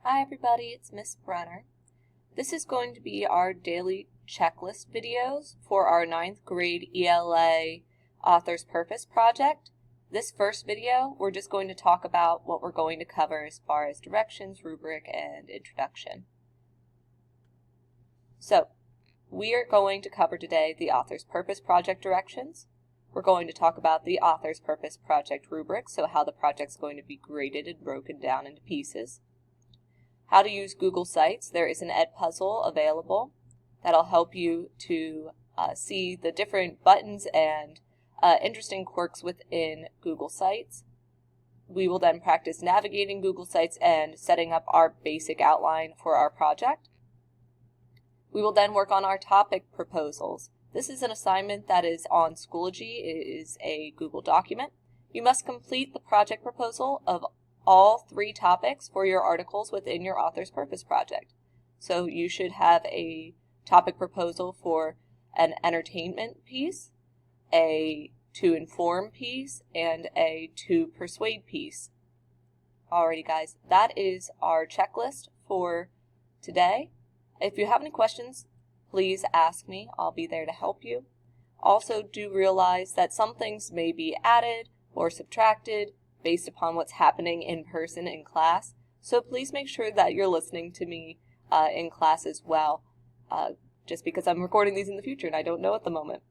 Hi everybody, it's Miss Brenner. This is going to be our daily checklist videos for our 9th grade ELA Author's Purpose project. This first video, we're just going to talk about what we're going to cover as far as directions, rubric, and introduction. So, we are going to cover today the Author's Purpose project directions. We're going to talk about the Author's Purpose project rubric, so how the project's going to be graded and broken down into pieces. How to use Google Sites. There is an Edpuzzle available that'll help you to see the different buttons and interesting quirks within Google Sites. We will then practice navigating Google Sites and setting up our basic outline for our project. We will then work on our topic proposals. This is an assignment that is on Schoology. It is a Google document. You must complete the project proposal of all 3 topics for your articles within your Author's Purpose project. So you should have a topic proposal for an entertainment piece, a to inform piece, and a to persuade piece. Alrighty guys, that is our checklist for today. If you have any questions, please ask me. I'll be there to help you. Also, do realize that some things may be added or subtracted based upon what's happening in person in class. So please make sure that you're listening to me in class as well, just because I'm recording these in the future and I don't know at the moment.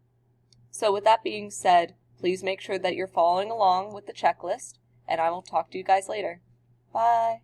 So with that being said, please make sure that you're following along with the checklist, and I will talk to you guys later. Bye!